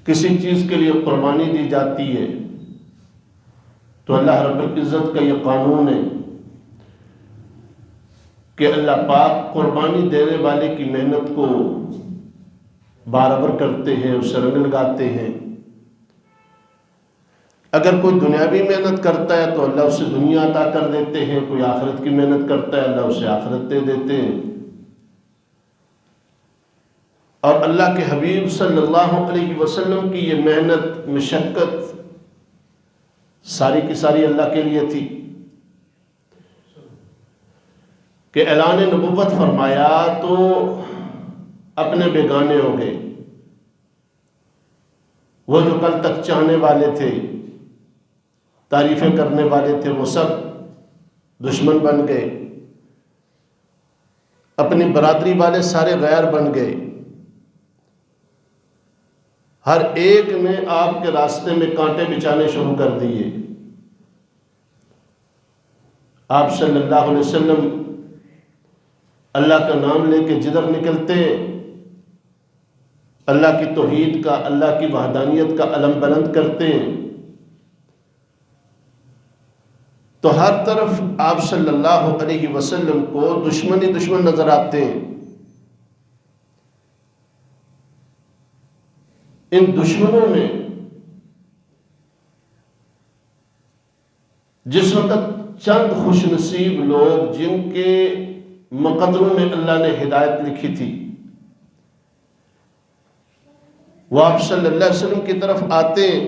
کسی چیز کے لیے قربانی دی جاتی ہے تو اللہ رب العزت کا یہ قانون ہے کہ اللہ پاک قربانی دینے والے کی محنت کو برابر کرتے ہیں، اسے رنگ لگاتے ہیں۔ اگر کوئی دنیاوی محنت کرتا ہے تو اللہ اسے دنیا عطا کر دیتے ہیں، کوئی آخرت کی محنت کرتا ہے اللہ اسے آخرت دے دیتے ہیں۔ اور اللہ کے حبیب صلی اللہ علیہ وسلم کی یہ محنت، مشقت ساری کی ساری اللہ کے لیے تھی کہ اعلان نبوت فرمایا تو اپنے بیگانے ہو گئے، وہ جو کل تک چاہنے والے تھے، تعریفیں کرنے والے تھے، وہ سب دشمن بن گئے، اپنی برادری والے سارے غیر بن گئے، ہر ایک نے آپ کے راستے میں کانٹے بچھانے شروع کر دیے۔ آپ صلی اللہ علیہ وسلم اللہ کا نام لے کے جدھر نکلتے اللہ کی توحید کا، اللہ کی وحدانیت کا علم بلند کرتے ہیں تو ہر طرف آپ صلی اللہ علیہ وسلم کو دشمن ہی دشمن نظر آتے ہیں۔ ان دشمنوں میں جس وقت چند خوش نصیب لوگ جن کے مقدروں میں اللہ نے ہدایت لکھی تھی وہ آپ صلی اللہ علیہ وسلم کی طرف آتے ہیں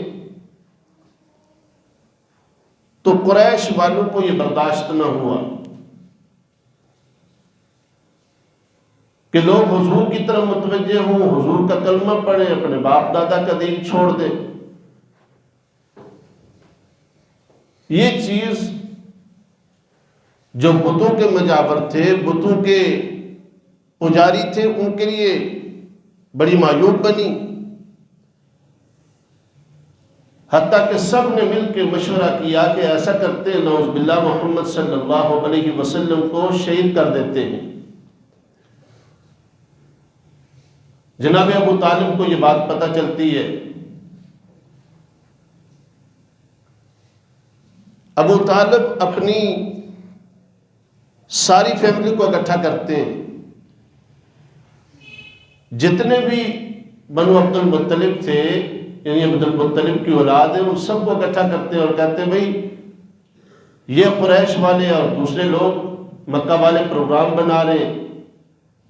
تو قریش والوں کو یہ برداشت نہ ہوا کہ لوگ حضور کی طرف متوجہ ہوں، حضور کا کلمہ پڑھیں، اپنے باپ دادا کا دین چھوڑ دیں۔ یہ چیز جو بتوں کے مجاور تھے، بتوں کے پجاری تھے، ان کے لیے بڑی معیوب بنی، حتیٰ کہ سب نے مل کے مشورہ کیا کہ ایسا کرتے ہیں نعوذ باللہ محمد صلی اللہ علیہ وسلم کو شہید کر دیتے ہیں۔ جناب ابو طالب کو یہ بات پتہ چلتی ہے، ابو طالب اپنی ساری فیملی کو اکٹھا کرتے ہیں، جتنے بھی بنو عبد المطلب تھے، یعنی عبد المطلب کی اولاد ہے، ان سب کو اکٹھا کرتے ہیں اور کہتے ہیں بھائی یہ قریش والے اور دوسرے لوگ مکہ والے پروگرام بنا رہے ہیں،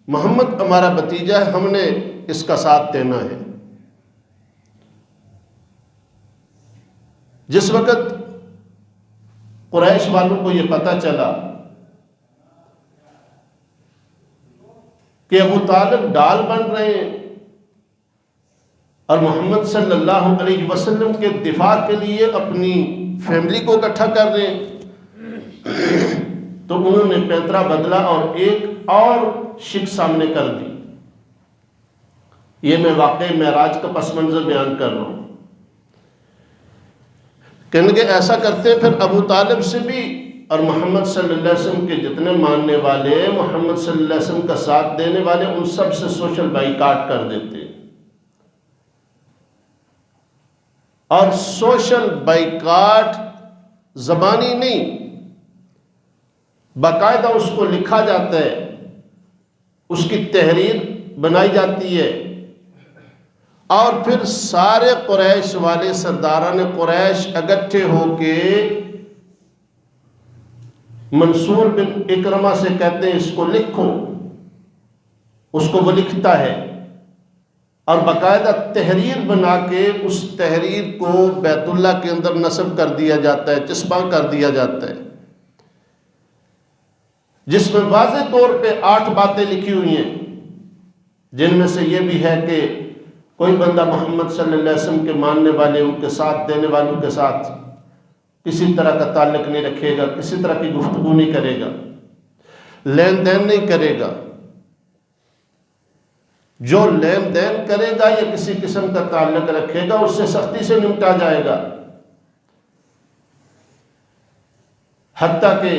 محمد ہمارا بھتیجا ہے، ہم نے اس کا ساتھ دینا ہے۔ جس وقت قریش والوں کو یہ پتہ چلا کہ ابو طالب ڈال بن رہے ہیں اور محمد صلی اللہ علیہ وسلم کے دفاع کے لیے اپنی فیملی کو اکٹھا کر رہے ہیں تو انہوں نے پیترا بدلا اور ایک اور شک سامنے کر دی۔ یہ میں واقعی معراج کا پس منظر بیان کر رہا ہوں۔ کہنے کہ ایسا کرتے ہیں پھر ابو طالب سے بھی اور محمد صلی اللہ علیہ وسلم کے جتنے ماننے والے، محمد صلی اللہ علیہ وسلم کا ساتھ دینے والے، ان سب سے سوشل بائیکاٹ کر دیتے ہیں۔ اور سوشل بائیکاٹ زبانی نہیں، باقاعدہ اس کو لکھا جاتا ہے، اس کی تحریر بنائی جاتی ہے اور پھر سارے قریش والے سرداران قریش اکٹھے ہو کے منصور بن اکرمہ سے کہتے ہیں اس کو لکھو، اس کو وہ لکھتا ہے اور باقاعدہ تحریر بنا کے اس تحریر کو بیت اللہ کے اندر نصب کر دیا جاتا ہے، چسپاں کر دیا جاتا ہے، جس میں واضح طور پہ 8 باتیں لکھی ہوئی ہیں، جن میں سے یہ بھی ہے کہ کوئی بندہ محمد صلی اللہ علیہ وسلم کے ماننے والے، ان کے ساتھ دینے والوں کے ساتھ کسی طرح کا تعلق نہیں رکھے گا، کسی طرح کی گفتگو نہیں کرے گا، لین دین نہیں کرے گا، جو لین دین کرے گا یا کسی قسم کا تعلق رکھے گا اس سے سختی سے نمٹا جائے گا، حتیٰ کہ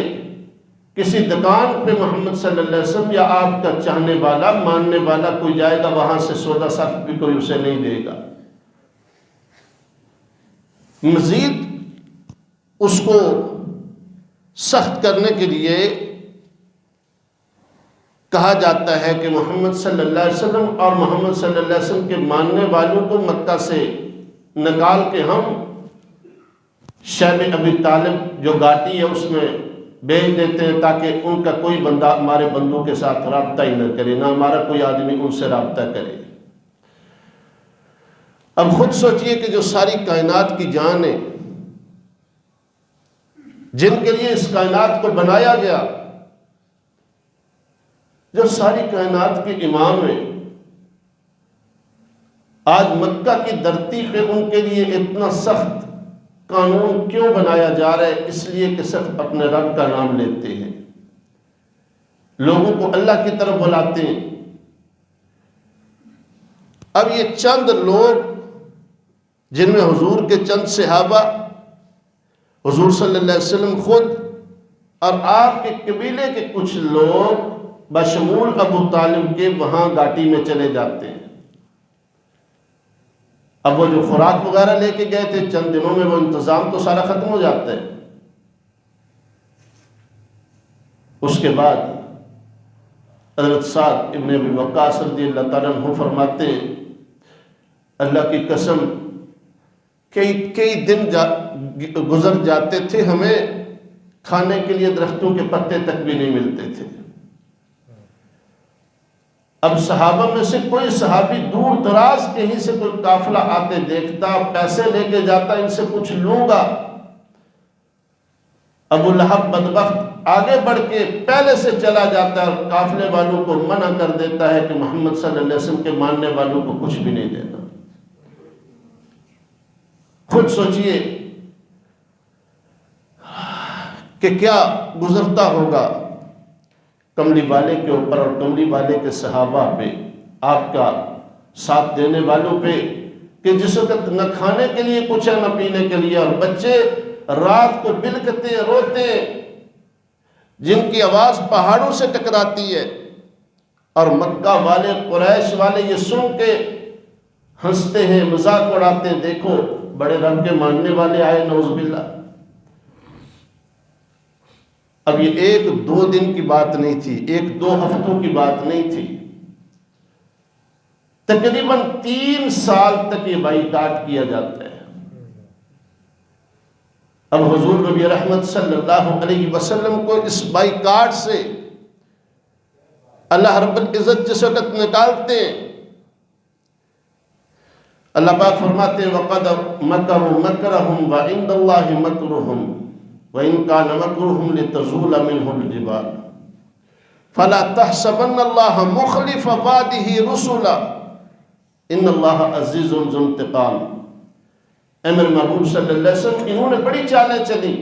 کسی دکان پہ محمد صلی اللہ علیہ وسلم یا آپ کا چاہنے والا، ماننے والا کوئی جائے گا، وہاں سے سودا صرف بھی کوئی اسے نہیں دے گا۔ مزید اس کو سخت کرنے کے لیے کہا جاتا ہے کہ محمد صلی اللہ علیہ وسلم اور محمد صلی اللہ علیہ وسلم کے ماننے والوں کو مکہ سے نکال کے ہم شیب ابی طالب جو گھاٹی ہے اس میں بھیج دیتے ہیں، تاکہ ان کا کوئی بندہ ہمارے بندوں کے ساتھ رابطہ ہی نہ کرے، نہ ہمارا کوئی آدمی ان سے رابطہ کرے۔ اب خود سوچئے کہ جو ساری کائنات کی جان ہے، جن کے لیے اس کائنات کو بنایا گیا، جو ساری کائنات کے امام ہیں، آج مکہ کی دھرتی پہ ان کے لیے اتنا سخت قانون کیوں بنایا جا رہا ہے؟ اس لیے کہ صرف اپنے رب کا نام لیتے ہیں، لوگوں کو اللہ کی طرف بلاتے ہیں۔ اب یہ چند لوگ جن میں حضور کے چند صحابہ، حضور صلی اللہ علیہ وسلم خود اور آپ کے قبیلے کے کچھ لوگ بشمول ابو طالب کے وہاں گھاٹی میں چلے جاتے ہیں۔ اب وہ جو خوراک وغیرہ لے کے گئے تھے، چند دنوں میں وہ انتظام تو سارا ختم ہو جاتا ہے۔ اس کے بعد حضرت سعد ابن ابی وقاص رضی اللہ تعالیٰ عنہ فرماتے ہیں، اللہ کی قسم کئی دن گزر جاتے تھے، ہمیں کھانے کے لیے درختوں کے پتے تک بھی نہیں ملتے تھے۔ اب صحابہ میں سے کوئی صحابی دور دراز کہیں سے کوئی قافلہ آتے دیکھتا، پیسے لے کے جاتا، ان سے کچھ لوں گا۔ ابو لہب بدبخت آگے بڑھ کے پہلے سے چلا جاتا ہے اور قافلے والوں کو منع کر دیتا ہے کہ محمد صلی اللہ علیہ وسلم کے ماننے والوں کو کچھ بھی نہیں دینا۔ خود سوچئے کہ کیا گزرتا ہوگا کملی والے کے اوپر اور کملی والے کے صحابہ پہ، آپ کا ساتھ دینے والوں پہ، کہ جس وقت نہ کھانے کے لیے کچھ ہے نہ پینے کے لیے، اور بچے رات کو بلکتے روتے، جن کی آواز پہاڑوں سے ٹکراتی ہے، اور مکہ والے قریش والے یہ سن کے ہنستے ہیں، مذاق اڑاتے ہیں، دیکھو بڑے رب کے ماننے والے آئے، نعوذ باللہ۔ اب یہ 1-2 دن کی بات نہیں تھی، 1-2 ہفتوں کی بات نہیں تھی، تقریباً 3 سال تک یہ بائیکاٹ کیا جاتا ہے۔ اب حضور نبی رحمت صلی اللہ علیہ وسلم کو اس بائیکاٹ سے اللہ رب العزت جس وقت نکالتے ہیں، اللہ پاک فرماتے ہیں وَقَدْ مَكَرُوا مَكْرَهُمْ وَعِنْدَ اللَّهِ مَكْرُهُمْ وَإِنْ كَانَ مَكْرُهُمْ لِتَزُولَ مِنْهُ الْجِبَالُ فَلَا تَحْسَبَنَّ اللَّهَ مُخْلِفَ وَعْدِهِ رُسُلَهُ إِنَّ اللَّهَ عَزِيزٌ ذُو انتقام۔ اے میرے محبوب صلی اللہ علیہ وسلم، انہوں نے بڑی چالیں چلی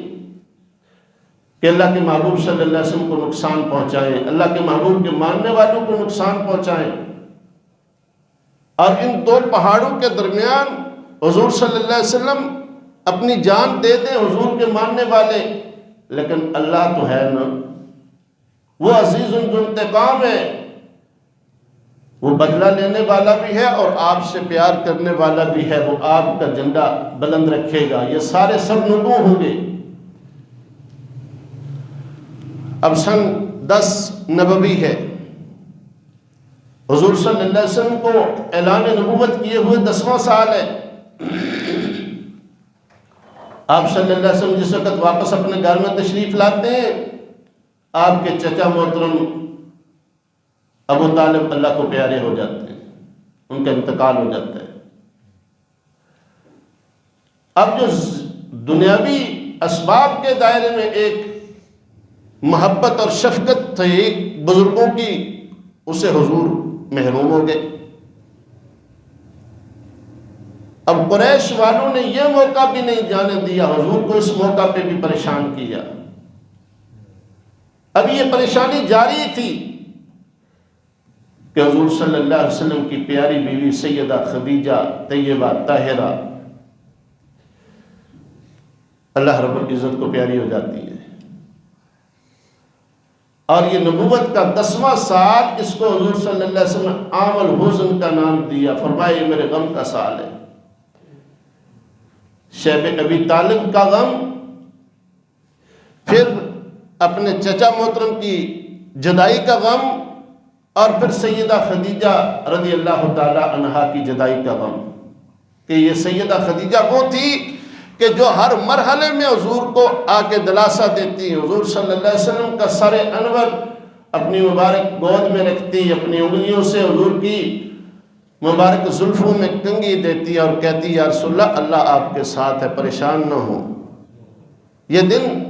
کہ اللہ کے محبوب صلی اللہ علیہ وسلم کو نقصان پہنچائیں، اللہ کے محبوب کے ماننے والوں کو نقصان پہنچائیں، اور ان 2 پہاڑوں کے درمیان حضور صلی اللہ علیہ وسلم اپنی جان دے دیں، حضور کے ماننے والے، لیکن اللہ تو ہے نا، وہ عزیز ذو انتقام ہے، وہ بدلہ لینے والا بھی ہے اور آپ سے پیار کرنے والا بھی ہے، وہ آپ کا جھنڈا بلند رکھے گا، یہ سارے سرنگوں ہوں گے۔ اب سن 10 نبوی ہے، حضور صلی اللہ علیہ وسلم کو اعلان نبوت کیے ہوئے 10واں سال ہے۔ آپ صلی اللہ علیہ وسلم جس وقت واپس اپنے گھر میں تشریف لاتے ہیں، آپ کے چچا محترم ابو طالب اللہ کو پیارے ہو جاتے ہیں، ان کا انتقال ہو جاتا ہے۔ اب جو دنیاوی اسباب کے دائرے میں ایک محبت اور شفقت تھی بزرگوں کی، اسے حضور محروم ہو گئے۔ اب قریش والوں نے یہ موقع بھی نہیں جانے دیا، حضور کو اس موقع پہ بھی پریشان کیا۔ اب یہ پریشانی جاری تھی کہ حضور صلی اللہ علیہ وسلم کی پیاری بیوی سیدہ خدیجہ طیبہ طاہرہ اللہ رب العزت کو پیاری ہو جاتی ہے، اور یہ نبوت کا 10واں سال اس کو حضور صلی اللہ علیہ وسلم نے عام الحزن کا نام دیا، فرمایا یہ میرے غم کا سال ہے۔ شیب ابی طالب کا غم، پھر اپنے چچا محترم کی جدائی کا غم، اور پھر سیدہ خدیجہ رضی اللہ تعالی عنہا کی جدائی کا غم، کہ یہ سیدہ خدیجہ وہ تھی کہ جو ہر مرحلے میں حضور کو آ کے دلاسا دیتی، حضور صلی اللہ علیہ وسلم کا سر انور اپنی مبارک گود میں رکھتی، اپنی انگلیوں سے حضور کی مبارک زلفوں میں کنگھی دیتی اور کہتی یا رسول اللہ، اللہ آپ کے ساتھ ہے، پریشان نہ ہو، یہ دن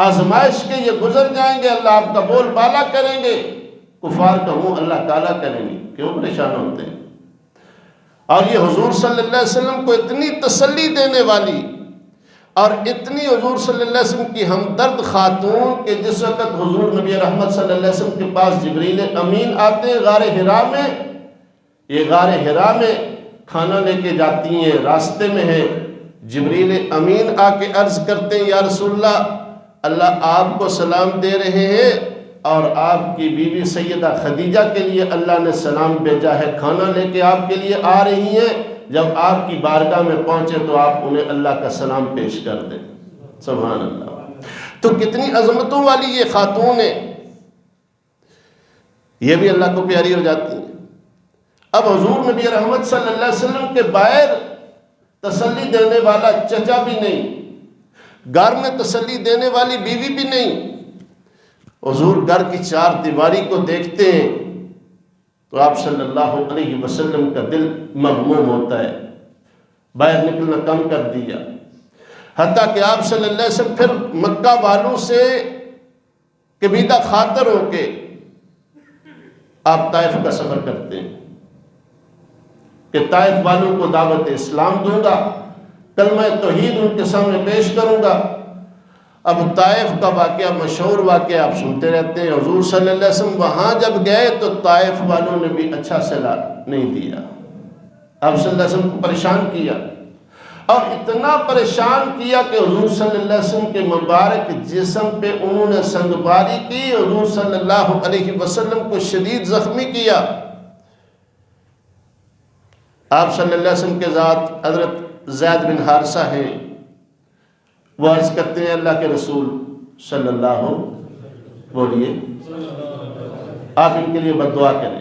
آزمائش کے یہ گزر جائیں گے، اللہ آپ کا بول بالا کریں گے، کفار کا منہ اللہ کالا کریں گے، کیوں پریشان ہوتے ہیں؟ اور یہ حضور صلی اللہ علیہ وسلم کو اتنی تسلی دینے والی اور اتنی حضور صلی اللہ علیہ وسلم کی ہمدرد خاتون کہ جس وقت حضور نبی رحمت صلی اللہ علیہ وسلم کے پاس جبریل امین آتے ہیں غار حرا میں، یہ غار حرا میں کھانا لے کے جاتی ہیں، راستے میں ہے، جبریل امین آ کے عرض کرتے ہیں یا رسول اللہ، اللہ آپ کو سلام دے رہے ہیں اور آپ کی بیوی سیدہ خدیجہ کے لیے اللہ نے سلام بھیجا ہے، کھانا لے کے آپ کے لیے آ رہی ہیں، جب آپ کی بارگاہ میں پہنچے تو آپ انہیں اللہ کا سلام پیش کر دیں۔ سبحان اللہ۔ تو کتنی عظمتوں والی یہ خاتون ہے، یہ بھی اللہ کو پیاری ہو جاتی ہیں۔ اب حضور نبی رحمت صلی اللہ علیہ وسلم کے باہر تسلی دینے والا چچا بھی نہیں، گھر میں تسلی دینے والی بیوی بھی نہیں، حضور گھر کی چار دیواری کو دیکھتے ہیں تو آپ صلی اللہ علیہ وسلم کا دل مغموم ہوتا ہے، باہر نکلنا کم کر دیا، حتیٰ کہ آپ صلی اللہ علیہ وسلم پھر مکہ والوں سے کبیدہ خاطر ہو کے آپ طائف کا سفر کرتے ہیں کہ طائف والوں کو دعوت اسلام دوں گا، کلمہ توحید ان کے سامنے پیش کروں گا۔ اب طائف کا واقعہ مشہور واقعہ آپ سنتے رہتے ہیں، حضور صلی اللہ علیہ وسلم وہاں جب گئے تو طائف والوں نے بھی اچھا صلاح نہیں دیا، آپ صلی اللہ علیہ وسلم کو پریشان کیا، اور اتنا پریشان کیا کہ حضور صلی اللہ علیہ وسلم کے مبارک جسم پہ انہوں نے سنگباری کی، حضور صلی اللہ علیہ وسلم کو شدید زخمی کیا۔ آپ صلی اللہ علیہ وسلم کے ذات حضرت زید بن حارثہ ہیں، وہ عرض کرتے ہیں اللہ کے رسول صلی اللہ بولیے آپ ان کے لیے بد دعا کریں،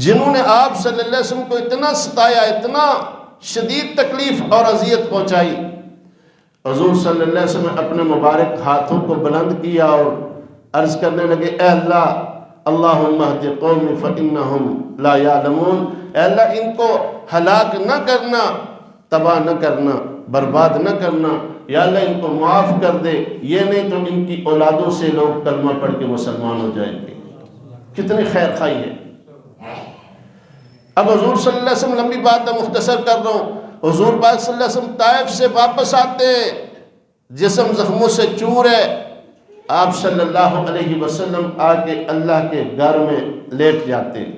جنہوں نے آپ صلی اللہ علیہ وسلم کو اتنا ستایا، اتنا شدید تکلیف اور اذیت پہنچائی۔ حضور صلی اللہ علیہ وسلم نے اپنے مبارک ہاتھوں کو بلند کیا اور عرض کرنے لگے اے اللہ، اللہم اہد قومی فإنہم لا یعلمون، اے اللہ ان کو ہلاک نہ کرنا، تباہ نہ کرنا، برباد نہ کرنا، یا اللہ ان کو معاف کر دے، یہ نہیں تو ان کی اولادوں سے لوگ کلمہ پڑھ کے مسلمان ہو جائیں گے۔ کتنی خیر خواہی ہے۔ اب حضور صلی اللہ علیہ وسلم، لمبی بات ہے مختصر کر رہا ہوں، حضور پاک صلی اللہ علیہ وسلم طائف سے واپس آتے ہیں، جسم زخموں سے چور ہے، آپ صلی اللہ علیہ وسلم آ کے اللہ کے گھر میں لیٹ جاتے ہیں۔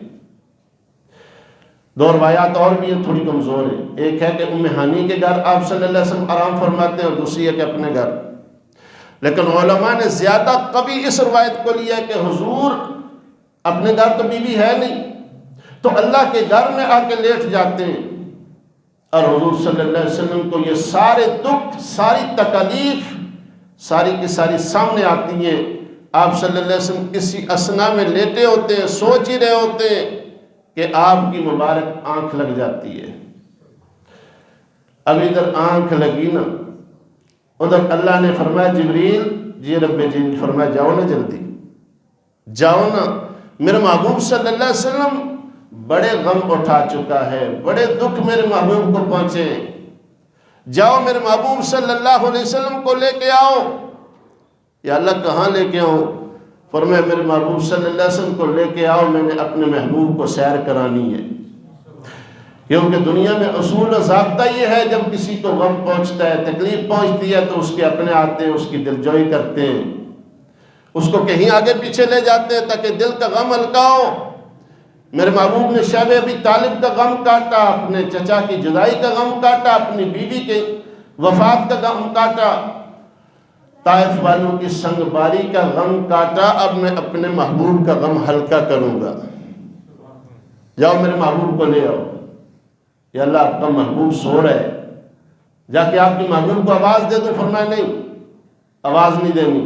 دو روایات اور بھی ہیں، تھوڑی کمزور ہیں، ایک ہے کہ ام ہانی کے گھر آپ صلی اللہ علیہ وسلم آرام فرماتے ہیں، اور دوسری ہے کہ اپنے گھر، لیکن علماء نے زیادہ قوی اس روایت کو لیا کہ حضور اپنے گھر تو بیوی ہے نہیں، تو اللہ کے گھر میں آ کے لیٹ جاتے ہیں، اور حضور صلی اللہ علیہ وسلم کو یہ سارے دکھ، ساری تکالیف ساری کی ساری سامنے آتی ہیں۔ آپ صلی اللہ علیہ وسلم کسی اسنا میں لیٹے ہوتے ہیں، سوچ ہی رہے ہوتے ہیں کہ آپ کی مبارک آنکھ لگ جاتی ہے۔ اب ادھر آنکھ لگی نا، ادھر اللہ نے فرمایا جبریل، جی رب جبریل فرمایا جاؤ نا، جلدی جاؤ نا، میرے محبوب صلی اللہ علیہ وسلم بڑے غم اٹھا چکا ہے، بڑے دکھ میرے محبوب کو پہنچے، جاؤ میرے محبوب صلی اللہ علیہ وسلم کو لے کے آؤ۔ یا اللہ کہاں لے کے آؤں؟ فرمایا میرے محبوب صلی اللہ علیہ وسلم کو لے کے آؤ، میں نے اپنے محبوب کو سیر کرانی ہے، کیونکہ دنیا میں اصول و ضابطہ یہ ہے جب کسی کو غم پہنچتا ہے، تکلیف پہنچتی ہے تو اس کے اپنے آتے ہیں، اس کی دلجوئی کرتے ہیں، اس کو کہیں آگے پیچھے لے جاتے ہیں تاکہ دل کا غم ہلکا ہو۔ میرے محبوب نے شیب ابی طالب کا غم کاٹا، اپنے چچا کی جدائی کا غم کاٹا، اپنی بیوی کے وفات کا غم کاٹا، طائف والوں کی سنگباری کا غم کاٹا، اب میں اپنے محبوب کا غم ہلکا کروں گا، جاؤ میرے محبوب کو لے آؤ۔ یا اللہ آپ کا محبوب سو رہا ہے، جا کے آپ کے محبوب کو آواز دے دو؟ فرمایا نہیں، آواز نہیں دینی۔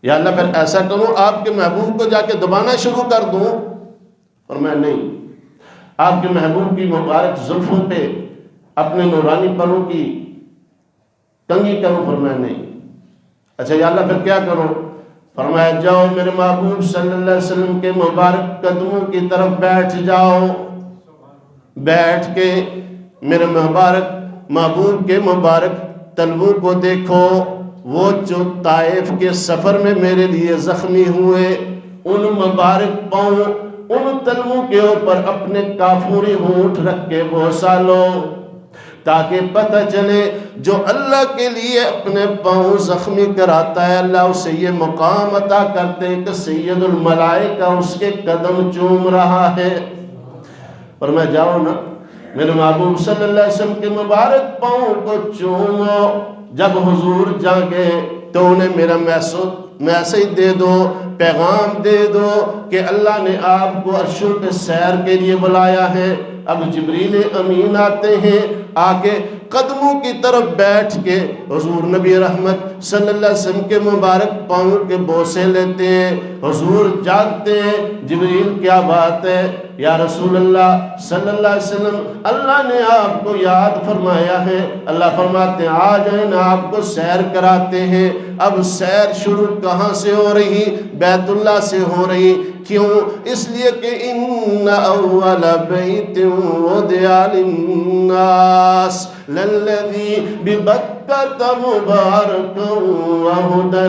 یا اللہ پھر ایسا کروں آپ کے محبوب کو جا کے دبانا شروع کر دوں؟ فرمایا نہیں، آپ کے محبوب کی مبارک زلفوں پہ اپنے نورانی پروں کی کنگھی کروں؟ فرمایا نہیں۔ اچھا یا اللہ پھر کیا کروں؟ فرمایا جاؤ میرے محبوب صلی اللہ علیہ وسلم کے مبارک قدموں کی طرف بیٹھ جاؤ، بیٹھ کے میرے مبارک محبوب کے مبارک تلووں کو دیکھو، وہ جو طائف کے سفر میں میرے لیے زخمی ہوئے، ان مبارک پاؤں، ان تلووں کے اوپر اپنے کافوری ہونٹ رکھ کے بوسہ لو، تاکہ پتہ چلے جو اللہ کے لیے اپنے پاؤں زخمی کراتا ہے اللہ اسے یہ مقام عطا کرتے کہ سید الملائکہ اس کے قدم چوم رہا ہے۔ اور میں جاؤ نا میرے محبوب صلی اللہ علیہ وسلم کے مبارک پاؤں کو چومو۔ جب حضور جاگے تو انہیں میرا میسج دے دو، پیغام دے دو کہ اللہ نے آپ کو عرشوں پہ سیر کے لیے بلایا ہے۔ اب جبریل امین آتے ہیں، آکے قدموں کی طرف بیٹھ کے حضور نبی رحمت صلی اللہ علیہ وسلم کے مبارک پاؤں کے بوسے لیتے ہیں۔ حضور جاگتے ہیں، جبریل کیا بات ہے یا رسول اللہ صلی اللہ علیہ وسلم، اللہ نے آپ کو یاد فرمایا ہے۔ اللہ فرماتے ہیں آ جائیں نا، آپ کو سیر کراتے ہیں۔ اب سیر شروع کہاں سے ہو رہی؟ بیت اللہ سے ہو رہی۔ کیوں؟ اس لیے کہ ان اول بیت وضع للناس للذی ببکۃ مبارکا وہدی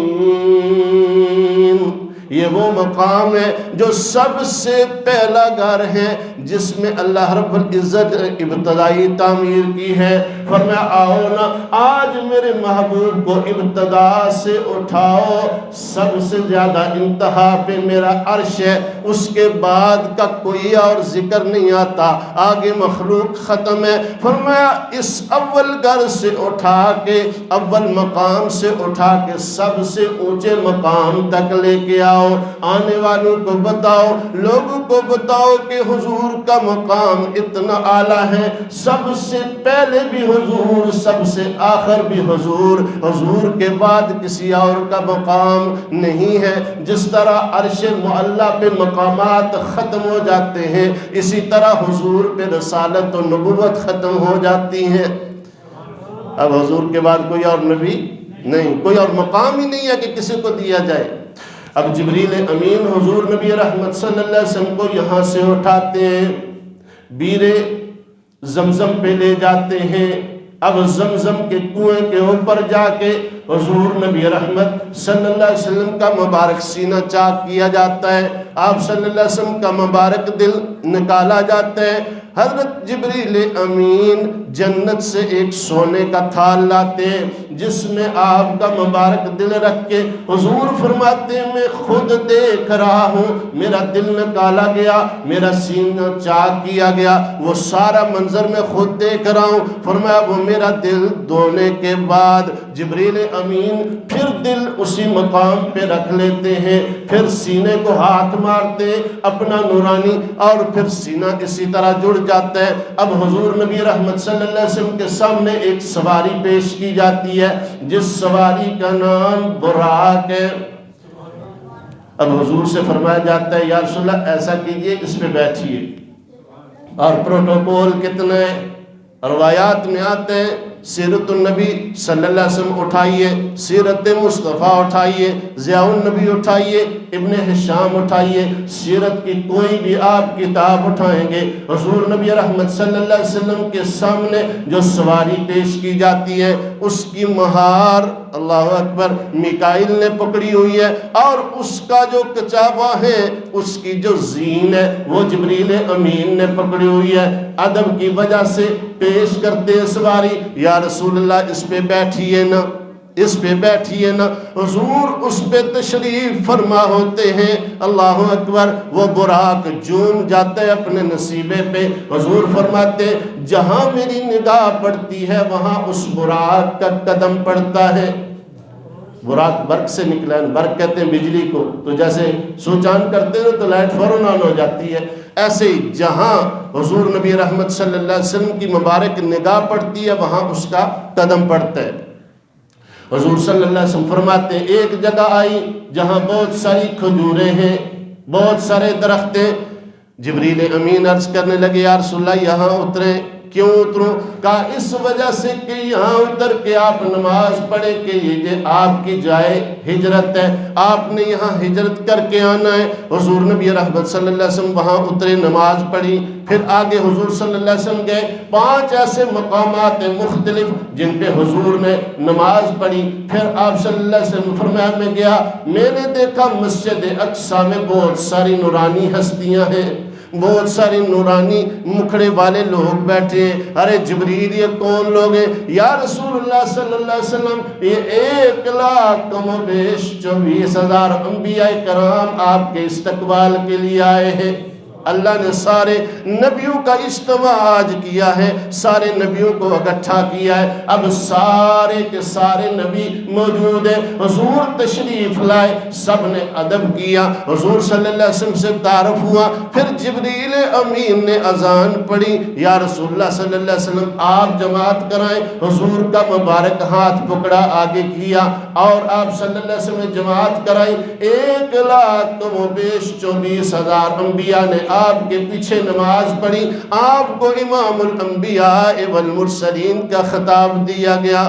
للعالمین۔ یہ وہ مقام ہے جو سب سے پہلا گھر ہے جس میں اللہ رب العزت ابتدائی تعمیر کی ہے۔ فرمایا آؤ نا آج میرے محبوب کو ابتدا سے اٹھاؤ، سب سے زیادہ انتہا پہ میرا عرش ہے، اس کے بعد کا کوئی اور ذکر نہیں آتا، آگے مخلوق ختم ہے۔ فرمایا اس اول گھر سے اٹھا کے، اول مقام سے اٹھا کے سب سے اونچے مقام تک لے کے آؤ۔ آنے والوں کو بتاؤ، لوگوں کو بتاؤ کہ حضور کا مقام اتنا اعلیٰ ہے، سب سے پہلے بھی حضور، سب سے آخر بھی حضور، حضور کے بعد کسی اور کا مقام نہیں ہے۔ جس طرح عرش معلیٰ پہ مقامات ختم ہو جاتے ہیں، اسی طرح حضور پہ رسالت و نبوت ختم ہو جاتی ہیں۔ اب حضور کے بعد کوئی اور نبی نہیں، کوئی اور مقام ہی نہیں ہے کہ کسی کو دیا جائے۔ اب جبریل امین حضور نبی رحمت صلی اللہ علیہ وسلم کو یہاں سے اٹھاتے ہیں، بیر زمزم پہ لے جاتے ہیں۔ اب زمزم کے کنویں کے اوپر جا کے حضور نبی رحمت صلی اللہ علیہ وسلم کا مبارک سینہ چاک کیا جاتا ہے، آپ صلی اللہ علیہ وسلم کا مبارک دل نکالا جاتا ہے۔ حضرت جبریل امین جنت سے ایک سونے کا تھال لاتے ہیں جس میں آپ کا مبارک دل رکھ کے حضور فرماتے ہیں میں خود دیکھ رہا ہوں، میرا دل نکالا گیا، میرا سینہ چاک کیا گیا، وہ سارا منظر میں خود دیکھ رہا ہوں۔ فرمایا وہ میرا دل دھونے کے بعد جبریل امین پھر دل اسی مقام پہ رکھ لیتے ہیں، پھر سینے کو ہاتھ مارتے ہیں اپنا نورانی، اور پھر سینہ اسی طرح جڑ جاتا ہے۔ اب حضور نبی رحمت صلی اللہ علیہ وسلم کے سامنے ایک سواری پیش کی جاتی ہے جس سواری کا نام براق ہے۔ اب حضور سے فرمایا جاتا ہے یا رسول اللہ ایسا کیجئے اس پہ بیٹھیے، اور پروٹوکول کتنا ہے، روایات میں آتے ہیں سیرت النبی صلی اللہ علیہ وسلم اٹھائیے، سیرت مصطفیٰ اٹھائیے، ضیاء النبی اٹھائیے، ابن حشام اٹھائیے، سیرت کی کوئی بھی آپ کتاب اٹھائیں گے، حضور نبی رحمت صلی اللہ علیہ وسلم کے سامنے جو سواری پیش کی جاتی ہے اس کی مہار اللہ اکبر میکائیل نے پکڑی ہوئی ہے، اور اس کا جو کچاوا ہے، اس کی جو زین ہے وہ جبریل امین نے پکڑی ہوئی ہے۔ ادب کی وجہ سے پیش کرتے سواری، یا رسول اللہ اس پہ بیٹھیے نا، اس پہ بیٹھیے نا۔ حضور اس پہ تشریف فرما ہوتے ہیں، اللہ اکبر، وہ براق جوم جاتا ہے اپنے نصیبے پہ۔ حضور فرماتے ہیں جہاں میری نگاہ پڑتی ہے وہاں اس براق کا قدم پڑتا ہے۔ براق برق سے نکلا ہے، برق کہتے ہیں بجلی کو، تو جیسے سوئچ آن کرتے ہیں تو لائٹ فوراً آن ہو جاتی ہے، ایسے ہی جہاں حضور نبی رحمت صلی اللہ علیہ وسلم کی مبارک نگاہ پڑتی ہے وہاں اس کا قدم پڑتا ہے۔ حضور صلی اللہ علیہ وسلم فرماتے ہیں ایک جگہ آئی جہاں بہت ساری کھجوریں ہیں، بہت سارے درخت ہیں، جبریل امین عرض کرنے لگے یا رسول اللہ یہاں اتریں، کیوں اتروں؟ کہا اس وجہ سے کہ یہاں اتر کے آپ نماز پڑھے کہ یہ آپ کی جائے ہجرت ہے، آپ نے یہاں ہجرت کر کے آنا ہے۔ حضور نبی رحمت صلی اللہ علیہ وسلم وہاں اترے، نماز پڑھی، پھر آگے حضور صلی اللہ علیہ وسلم گئے، 5 ایسے مقامات مختلف جن پہ حضور نے نماز پڑھی، پھر آپ صلی اللہ علیہ وسلم فرمایا میں گیا، میں نے دیکھا مسجد اقصیٰ میں بہت ساری نورانی ہستیاں ہیں، بہت ساری نورانی مکھڑے والے لوگ بیٹھے ہیں۔ ارے جبریل یہ کون لوگ ہیں؟ یا رسول اللہ صلی اللہ علیہ وسلم یہ 1,00,000 کم و بیش 24,000 انبیاء کرام آپ کے استقبال کے لیے آئے ہیں۔ اللہ نے سارے نبیوں کا اجتماع آج کیا ہے، سارے نبیوں کو اکٹھا کیا ہے، اب سارے کے سارے نبی موجود ہیں، حضور تشریف لائے، سب نے ادب کیا، حضور صلی اللہ علیہ وسلم سے تعارف ہوا، پھر جبریل امین نے اذان پڑھی، یا رسول اللہ صلی اللہ علیہ وسلم آپ جماعت کرائیں، حضور کا مبارک ہاتھ پکڑا، آگے کیا اور آپ صلی اللہ علیہ وسلم نے جماعت کرائی، 1,00,000 کم و بیش 24,000 انبیاء نے آپ کے پیچھے نماز پڑھی، آپ کو امام الانبیاء والمرسلین کا خطاب دیا گیا۔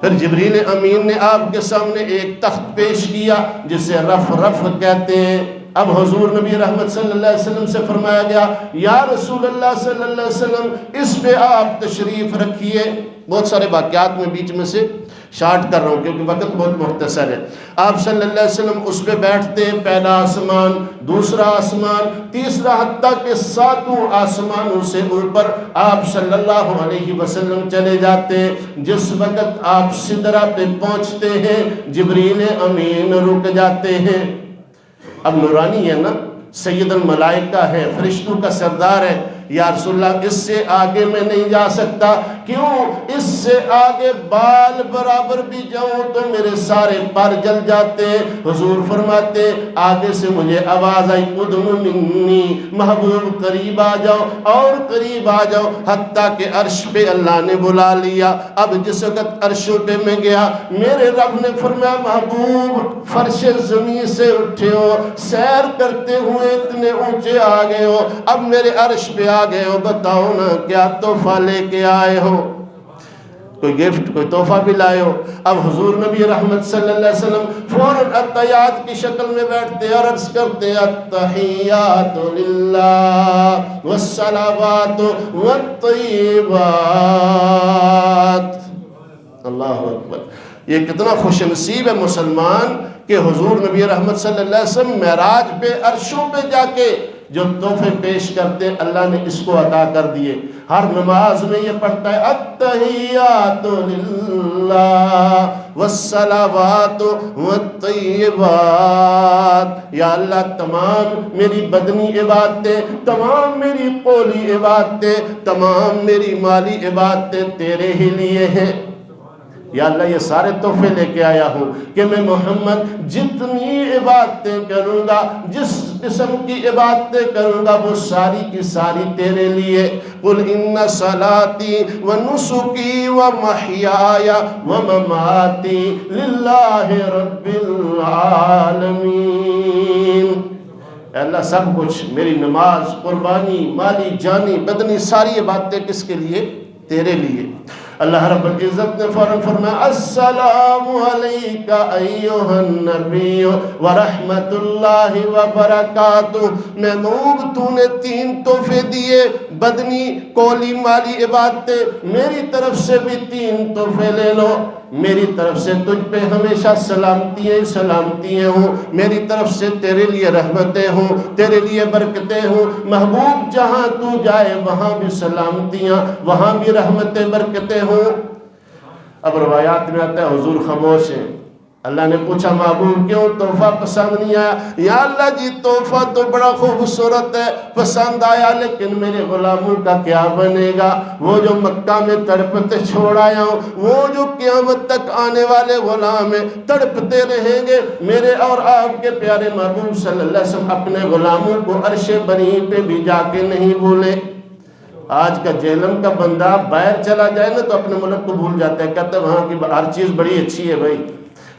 پھر جبریل امین نے آپ کے سامنے ایک تخت پیش کیا جسے رف کہتے ہیں۔ اب حضور نبی رحمت صلی اللہ علیہ وسلم سے فرمایا گیا یا رسول اللہ صلی اللہ علیہ وسلم اس پہ آپ تشریف رکھیے۔ بہت سارے واقعات میں بیچ میں سے شارٹ کر رہا ہوں کیونکہ وقت بہت مختصر ہے۔ آپ صلی اللہ علیہ وسلم اس پہ بیٹھتے، پہلا آسمان، دوسرا آسمان، تیسرا، حتیٰ کہ 7 آسمانوں سے اوپر آپ صلی اللہ علیہ وسلم چلے جاتے۔ جس وقت آپ سدرہ پہ پہنچتے ہیں جبریل امین رک جاتے ہیں۔ اب نورانی ہے نا، سید الملائکہ ہے، فرشتوں کا سردار ہے، یا رسول اللہ اس سے آگے میں نہیں جا سکتا، کیوں؟ اس سے آگے بال برابر بھی جاؤں تو میرے سارے پر جل جاتے ہیں۔ حضور فرماتے آگے سے مجھے آواز آئی ادن منی، محبوب قریب آ جاؤ اور قریب آ جاؤ، حتیٰ کہ عرش پہ اللہ نے بلا لیا۔ اب جس وقت عرشوں پہ میں گیا میرے رب نے فرمایا محبوب فرش زمین سے اٹھے ہو، سیر کرتے ہوئے اتنے اونچے آ گئے ہو، اب میرے عرش پہ آ گئے ہو، بتاؤ نا کیا تحفہ لے کے آئے ہو؟ کوئی گفٹ، کوئی تحفہ بھی لائے ہو؟ اب حضور نبی رحمت صلی اللہ علیہ وسلم فوراً اتحیات کی شکل میں بیٹھتے اور عرض کرتے التحیات للہ والصلوات والطیبات۔ اللہ اکبر! یہ کتنا خوش نصیب ہے مسلمان کہ حضور نبی رحمت صلی اللہ علیہ وسلم معراج پہ عرشوں پہ جا کے جو تحفے پیش کرتے اللہ نے اس کو عطا کر دیے۔ ہر نماز میں یہ پڑھتا ہے التحیات للہ والصلوات والطیبات۔ یا اللہ تمام میری بدنی عبادتیں، تمام میری قولی عبادتیں، تمام میری مالی عبادتیں تیرے ہی لیے ہیں۔ یا اللہ یہ سارے تحفے لے کے آیا ہوں کہ میں محمد جتنی عبادتیں کروں گا، جس قسم کی عبادتیں کروں گا وہ ساری کی ساری تیرے لیے۔ قل ان صلاتی و نسکی و محیای و مماتی للہ رب العالمین۔ اے اللہ سب کچھ، میری نماز، قربانی، مالی، جانی، بدنی، ساری عبادتیں کس کے لیے؟ تیرے لیے۔ اللہ رب العزت نے فوراً فرمایا السلام علیکہ ایہا النبی ورحمت اللہ وبرکاتہ۔ محبوب تو نے 3 تحفے دیے، بدنی، قولی، مالی عبادتیں، میری طرف سے بھی 3 تحفے لے لو۔ میری طرف سے تجھ پہ ہمیشہ سلامتیاں ہوں، میری طرف سے تیرے لیے رحمتیں ہوں، تیرے لیے برکتیں ہوں۔ محبوب جہاں تو جائے وہاں بھی سلامتیاں، وہاں بھی رحمتیں، برکتیں ہوں۔ اب روایات میں آتا ہے حضور خاموش ہیں، اللہ نے پوچھا محبوب کیوں تحفہ پسند نہیں آیا؟ یا اللہ جی تحفہ تو بڑا خوبصورت ہے، پسند آیا، لیکن میرے غلاموں کا کیا بنے گا؟ وہ جو مکہ میں تڑپتے چھوڑ آیا ہوں، وہ جو قیامت تک آنے والے غلام ہیں تڑپتے رہیں گے۔ میرے اور آپ کے پیارے محبوب صلی اللہ علیہ وسلم اپنے غلاموں کو عرش بری پہ بھی جا کے نہیں بھولے۔ آج کا جہلم کا بندہ باہر چلا جائے نا تو اپنے ملک کو بھول جاتا ہے، کہتا ہے وہاں کی ہر چیز بڑی اچھی ہے بھائی،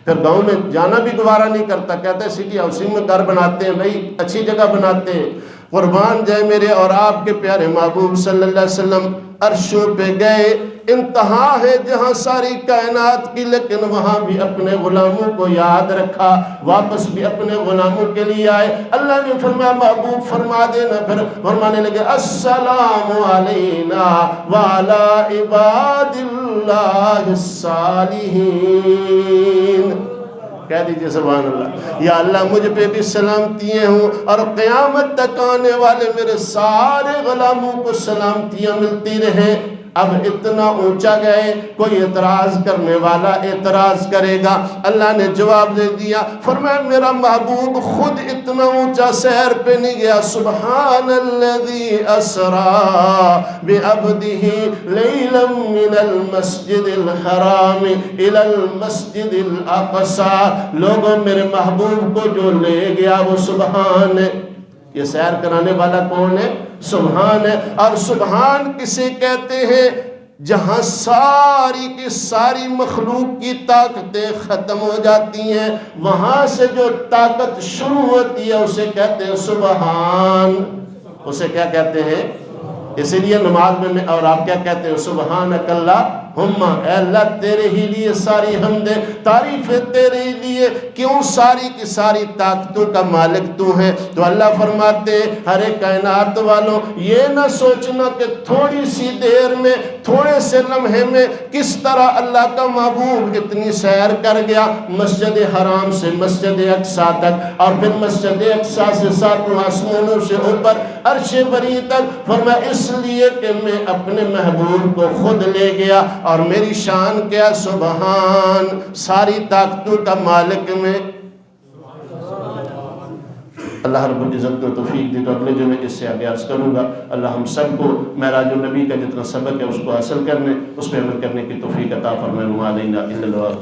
پھر گاؤں میں جانا بھی گوارا نہیں کرتا، کہتا ہے سٹی ہاؤسنگ میں گھر بناتے ہیں بھائی، اچھی جگہ بناتے ہیں۔ قربان جائے میرے اور آپ کے پیارے محبوب صلی اللہ علیہ وسلم عرشوں پہ گئے، انتہا ہے جہاں ساری کائنات کی، لیکن وہاں بھی اپنے غلاموں کو یاد رکھا، واپس بھی اپنے غلاموں کے لیے آئے۔ اللہ نے فرمایا محبوب فرما دینا، پھر فرمانے لگے السلام علینا وعلی عباد اللہ الصالحین۔ کہہ دیجئے سبحان اللہ، یا اللہ مجھ پہ بھی سلامتیاں ہوں اور قیامت تک آنے والے میرے سارے غلاموں کو سلامتیاں ملتی رہیں۔ اب اتنا اونچا گئے، کوئی اعتراض کرنے والا اعتراض کرے گا، اللہ نے جواب دے دیا، فرمایا میرا محبوب خود اتنا اونچا سیر پہ نہیں گیا۔ سبحان الذی اسرا بعبدہ لیلا من المسجد الحرام الی المسجد الاقصی، لوگوں میرے محبوب کو جو لے گیا وہ سبحان ہے۔ یہ سیر کرانے والا کون ہے؟ سبحان ہے۔ اور سبحان کسے کہتے ہیں؟ جہاں ساری کی ساری مخلوق کی طاقتیں ختم ہو جاتی ہیں، وہاں سے جو طاقت شروع ہوتی ہے اسے کہتے ہیں سبحان۔ اسے کیا کہتے ہیں؟ اسی لیے نماز میں اور آپ کیا کہتے ہیں؟ سبحانک اللہم، اے اللہ تیرے ہی لیے ساری حمدیں، تعریفیں تیرے ہی لیے، کیوں؟ ساری کی ساری طاقتوں کا مالک تو ہے۔ تو اللہ فرماتے ہیں ہر کائنات والوں یہ نہ سوچنا کہ تھوڑی سی دیر میں، تھوڑے سے لمحے میں کس طرح اللہ کا محبوب اتنی سیر کر گیا، مسجد حرام سے مسجد اقصیٰ تک، اور پھر مسجد اقصیٰ سے ساتوں آسمانوں سے اوپر عرش بری تک۔ فرمایا اس لیے کہ میں اپنے محبوب کو خود لے گیا، اور میری شان کیا؟ سبحان، ساری طاقتوں کا مالک میں۔ اللہ رب العزت کو توفیق دے تو اگلے جمعے اس سے آگے عرض کروں گا۔ اللہ ہم سب کو معراج النبی کا جتنا سبق ہے اس کو حاصل کرنے، اس پہ عمل کرنے کی توفیق عطا فرمائے۔ وما علینا الا البلاغ۔